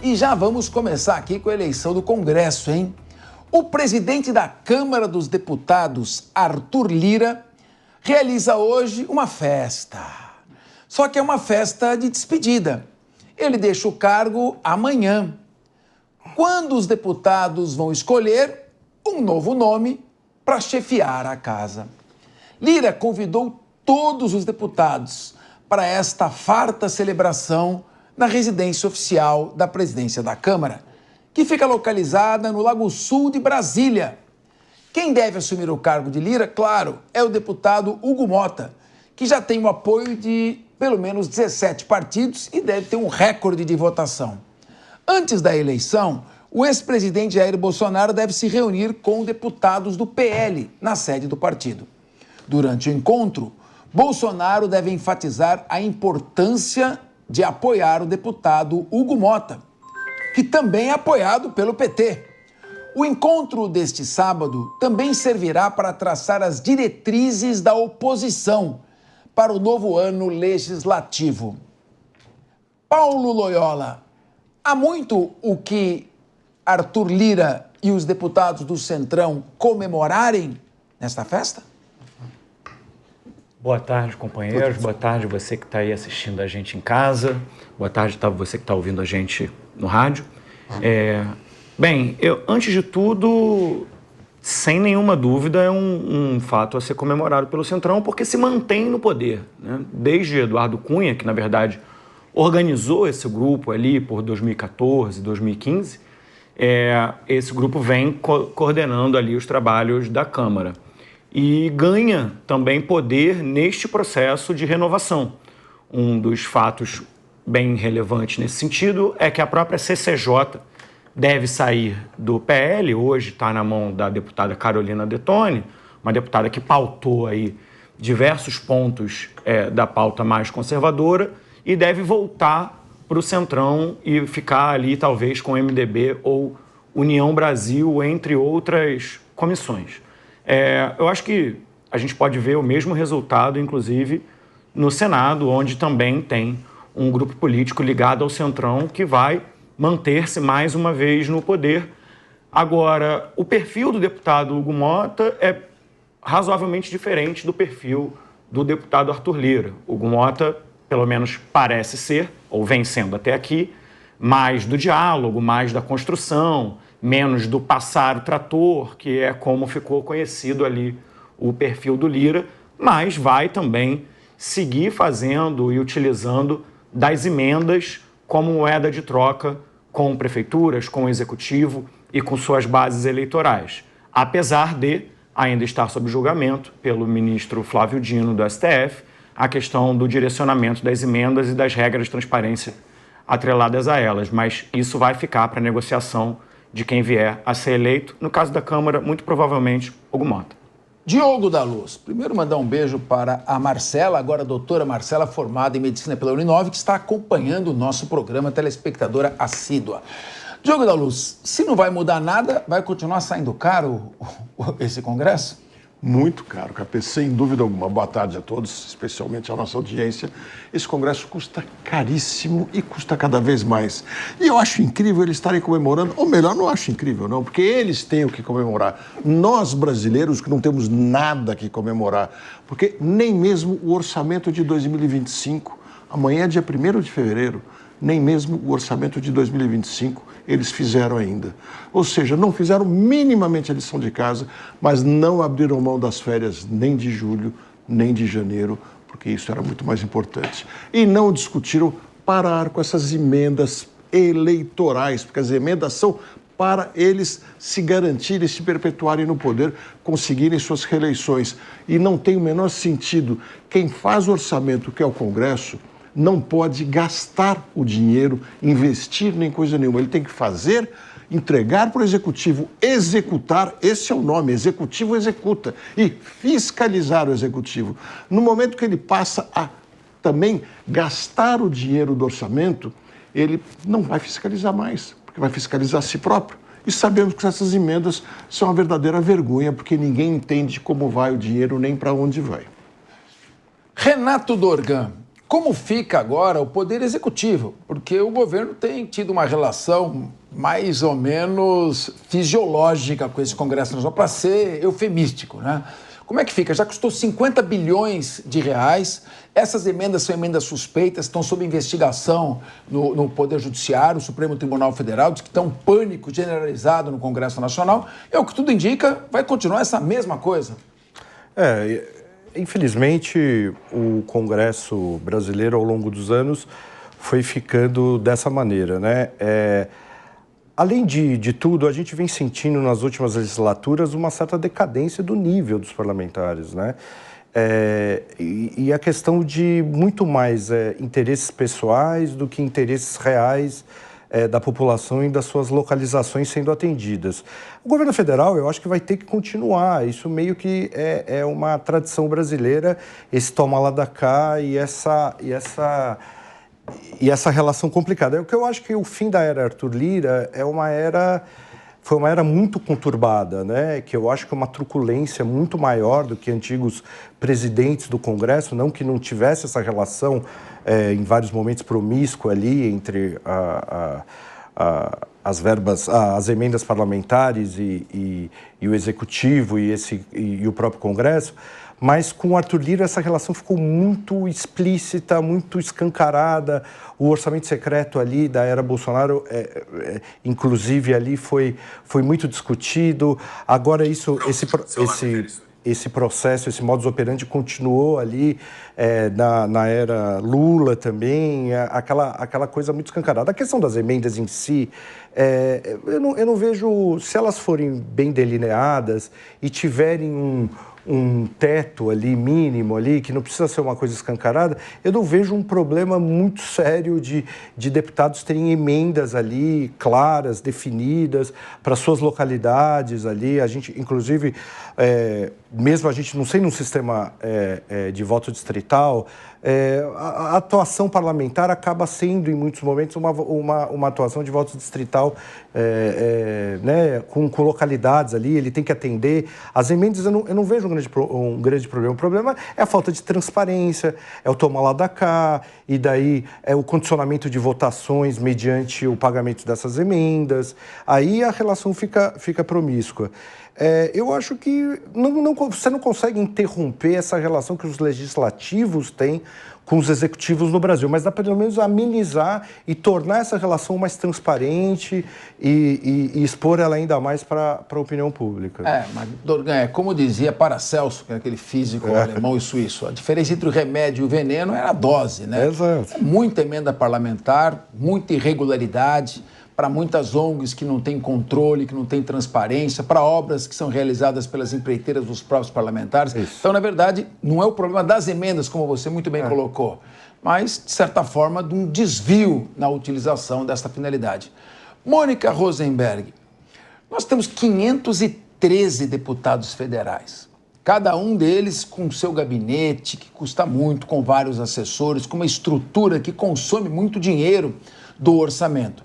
E já vamos começar aqui com a eleição do Congresso, hein? O presidente da Câmara dos Deputados, Arthur Lira, realiza hoje uma festa. Só que é uma festa de despedida. Ele deixa o cargo amanhã, quando os deputados vão escolher um novo nome para chefiar a casa. Lira convidou todos os deputados para esta farta celebração na residência oficial da presidência da Câmara, que fica localizada no Lago Sul de Brasília. Quem deve assumir o cargo de Lira, claro, é o deputado Hugo Motta, que já tem o apoio de pelo menos 17 partidos e deve ter um recorde de votação. Antes da eleição, o ex-presidente Jair Bolsonaro deve se reunir com deputados do PL na sede do partido. Durante o encontro, Bolsonaro deve enfatizar a importância de apoiar o deputado Hugo Motta, que também é apoiado pelo PT. O encontro deste sábado também servirá para traçar as diretrizes da oposição para o novo ano legislativo. Paulo Loyola, há muito o que Arthur Lira e os deputados do Centrão comemorarem nesta festa? Boa tarde, companheiros. Boa tarde você que está aí assistindo a gente em casa. Boa tarde você que está ouvindo a gente no rádio. Antes de tudo, sem nenhuma dúvida, é um fato a ser comemorado pelo Centrão, porque se mantém no poder, né? Desde Eduardo Cunha, que na verdade organizou esse grupo ali por 2014, 2015, esse grupo vem coordenando ali os trabalhos da Câmara. E ganha também poder neste processo de renovação. Um dos fatos bem relevantes nesse sentido é que a própria CCJ deve sair do PL, hoje está na mão da deputada Carolina Detoni, uma deputada que pautou aí diversos pontos da pauta mais conservadora e deve voltar para o Centrão e ficar ali talvez com o MDB ou União Brasil, entre outras comissões. Eu acho que a gente pode ver o mesmo resultado, inclusive, no Senado, onde também tem um grupo político ligado ao Centrão que vai manter-se mais uma vez no poder. Agora, o perfil do deputado Hugo Motta é razoavelmente diferente do perfil do deputado Arthur Lira. Hugo Motta, pelo menos parece ser, ou vem sendo até aqui, mais do diálogo, mais da construção, menos do passar o trator, que é como ficou conhecido ali o perfil do Lira, mas vai também seguir fazendo e utilizando das emendas como moeda de troca com prefeituras, com o executivo e com suas bases eleitorais, apesar de ainda estar sob julgamento pelo ministro Flávio Dino do STF a questão do direcionamento das emendas e das regras de transparência atreladas a elas, mas isso vai ficar para negociação de quem vier a ser eleito, no caso da Câmara, muito provavelmente, Hugo Motta. Diogo da Luz, primeiro mandar um beijo para a Marcela, agora a doutora Marcela, formada em Medicina pela Uninove, que está acompanhando o nosso programa, telespectadora assídua. Diogo da Luz, se não vai mudar nada, vai continuar saindo caro esse congresso? Muito caro, Capê, sem dúvida alguma. Boa tarde a todos, especialmente a nossa audiência. Esse congresso custa caríssimo e custa cada vez mais. E eu acho incrível eles estarem comemorando, ou melhor, não acho incrível não, porque eles têm o que comemorar. Nós, brasileiros, que não temos nada que comemorar, porque nem mesmo o orçamento de 2025, amanhã é dia 1º de fevereiro, nem mesmo o orçamento de 2025 eles fizeram ainda. Ou seja, não fizeram minimamente a lição de casa, mas não abriram mão das férias nem de julho, nem de janeiro, porque isso era muito mais importante. E não discutiram parar com essas emendas eleitorais, porque as emendas são para eles se garantirem, se perpetuarem no poder, conseguirem suas reeleições. E não tem o menor sentido. Quem faz o orçamento, que é o Congresso, não pode gastar o dinheiro, investir nem coisa nenhuma. Ele tem que fazer, entregar para o Executivo, executar, esse é o nome, Executivo executa, e fiscalizar o Executivo. No momento que ele passa a também gastar o dinheiro do orçamento, ele não vai fiscalizar mais, porque vai fiscalizar a si próprio. E sabemos que essas emendas são uma verdadeira vergonha, porque ninguém entende como vai o dinheiro nem para onde vai. Renato Dorgan, Como fica agora o Poder Executivo? Porque o governo tem tido uma relação mais ou menos fisiológica com esse Congresso Nacional, para ser eufemístico, né? Como é que fica? Já custou 50 bilhões de reais, essas emendas são emendas suspeitas, estão sob investigação no Poder Judiciário, o Supremo Tribunal Federal, diz que está um pânico generalizado no Congresso Nacional, e o que tudo indica, vai continuar essa mesma coisa. Infelizmente, o Congresso brasileiro, ao longo dos anos, foi ficando dessa maneira, né? Além de tudo, a gente vem sentindo nas últimas legislaturas uma certa decadência do nível dos parlamentares, né? E a questão de muito mais interesses pessoais do que interesses reais da população e das suas localizações sendo atendidas. O governo federal, eu acho que vai ter que continuar. Isso meio que é uma tradição brasileira, esse toma lá da cá e essa relação complicada. O que eu acho que o fim da era Arthur Lira foi uma era muito conturbada, né? Que eu acho que é uma truculência muito maior do que antigos presidentes do Congresso, não que não tivesse essa relação em vários momentos promíscua ali entre as verbas, as emendas parlamentares e o Executivo e o próprio Congresso. Mas com o Arthur Lira essa relação ficou muito explícita, muito escancarada. O orçamento secreto ali da era Bolsonaro, inclusive ali foi muito discutido. Agora esse processo, esse modus operandi continuou ali na era Lula também, aquela coisa muito escancarada. A questão das emendas em si, eu não vejo, se elas forem bem delineadas e tiverem um teto ali, mínimo ali, que não precisa ser uma coisa escancarada, eu não vejo um problema muito sério de deputados terem emendas ali claras, definidas, para suas localidades ali. A gente, inclusive, mesmo a gente não sendo num sistema de voto distrital, a atuação parlamentar acaba sendo, em muitos momentos, uma atuação de voto distrital né, com localidades ali, ele tem que atender. As emendas eu não vejo um grande problema. O problema é a falta de transparência, é o tomar lá da cá, e daí é o condicionamento de votações mediante o pagamento dessas emendas. Aí a relação fica promíscua. Eu acho que você não consegue interromper essa relação que os legislativos têm com os executivos no Brasil, mas dá pelo menos amenizar e tornar essa relação mais transparente e expor ela ainda mais para a opinião pública. Mas, Dorgan, como dizia Paracelso, que é aquele físico alemão e suíço, a diferença entre o remédio e o veneno era a dose, né? Exato. Muita emenda parlamentar, muita irregularidade, para muitas ONGs que não têm controle, que não têm transparência, para obras que são realizadas pelas empreiteiras dos próprios parlamentares. Isso. Então, na verdade, não é o problema das emendas, como você muito bem colocou, mas, de certa forma, de um desvio na utilização dessa finalidade. Mônica Rosenberg, nós temos 513 deputados federais, cada um deles com seu gabinete, que custa muito, com vários assessores, com uma estrutura que consome muito dinheiro do orçamento.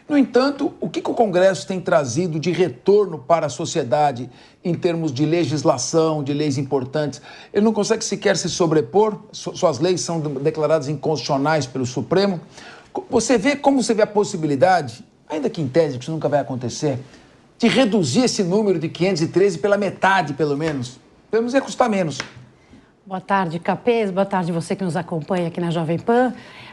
No entanto, o que o Congresso tem trazido de retorno para a sociedade em termos de legislação, de leis importantes? Ele não consegue sequer se sobrepor? Suas leis são declaradas inconstitucionais pelo Supremo. Como você vê a possibilidade, ainda que em tese, que isso nunca vai acontecer, de reduzir esse número de 513 pela metade, pelo menos? Pelo menos ia custar menos. Boa tarde, Capês. Boa tarde você que nos acompanha aqui na Jovem Pan.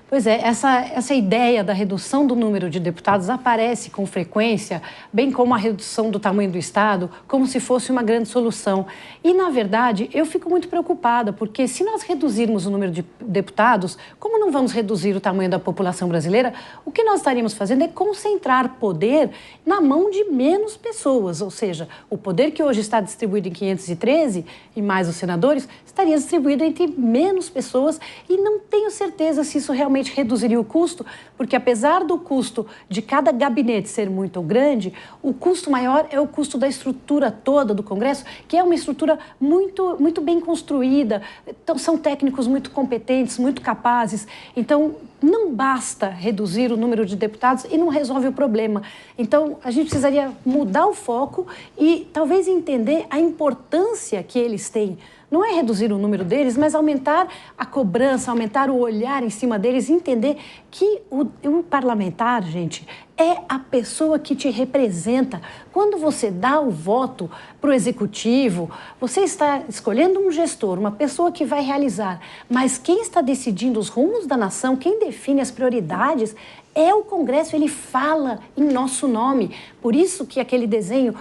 Pois é, essa ideia da redução do número de deputados aparece com frequência, bem como a redução do tamanho do Estado, como se fosse uma grande solução. E, na verdade, eu fico muito preocupada, porque se nós reduzirmos o número de deputados, como não vamos reduzir o tamanho da população brasileira, o que nós estaríamos fazendo é concentrar poder na mão de menos pessoas, ou seja, o poder que hoje está distribuído em 513 e mais os senadores, estaria distribuído entre menos pessoas e não tenho certeza se isso realmente reduziria o custo, porque apesar do custo de cada gabinete ser muito grande, o custo maior é o custo da estrutura toda do Congresso, que é uma estrutura muito bem construída. Então, são técnicos muito competentes, muito capazes. Então, não basta reduzir o número de deputados e não resolve o problema. Então, a gente precisaria mudar o foco e talvez entender a importância que eles têm. Não é reduzir o número deles, mas aumentar a cobrança, aumentar o olhar em cima deles, entender que o parlamentar, gente, é a pessoa que te representa. Quando você dá o voto para o executivo, você está escolhendo um gestor, uma pessoa que vai realizar. Mas quem está decidindo os rumos da nação, quem define as prioridades, é o Congresso, ele fala em nosso nome. Por isso que aquele desenho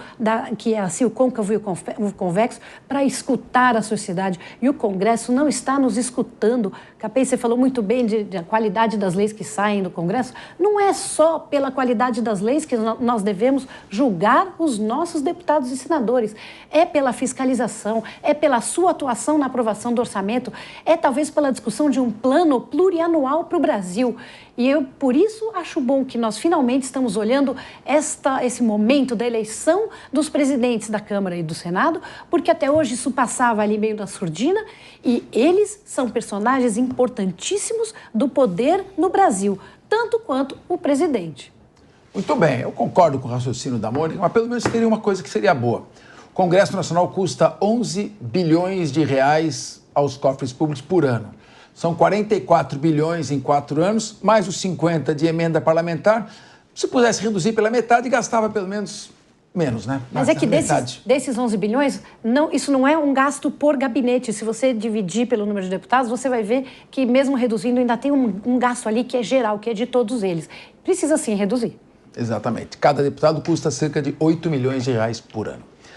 que é assim, o côncavo e o convexo, para escutar a sociedade. E o Congresso não está nos escutando. Capês, você falou muito bem da qualidade das leis que saem do Congresso. Não é só pela qualidade das leis que nós devemos julgar os nossos deputados e senadores. É pela fiscalização, é pela sua atuação na aprovação do orçamento, é talvez pela discussão de um plano plurianual para o Brasil. E eu, por isso, acho bom que nós finalmente estamos olhando esse momento da eleição dos presidentes da Câmara e do Senado, porque até hoje isso passava ali meio da surdina e eles são personagens importantíssimos do poder no Brasil, tanto quanto o presidente. Muito bem, eu concordo com o raciocínio da Mônica, mas pelo menos teria uma coisa que seria boa. O Congresso Nacional custa 11 bilhões de reais aos cofres públicos por ano. São 44 bilhões em 4 anos, mais os 50 de emenda parlamentar. Se pudesse reduzir pela metade, gastava pelo menos menos, né? Mas é que desses 11 bilhões, isso não é um gasto por gabinete. Se você dividir pelo número de deputados, você vai ver que mesmo reduzindo ainda tem um gasto ali que é geral, que é de todos eles. Precisa sim reduzir. Exatamente. Cada deputado custa cerca de 8 milhões de reais por ano.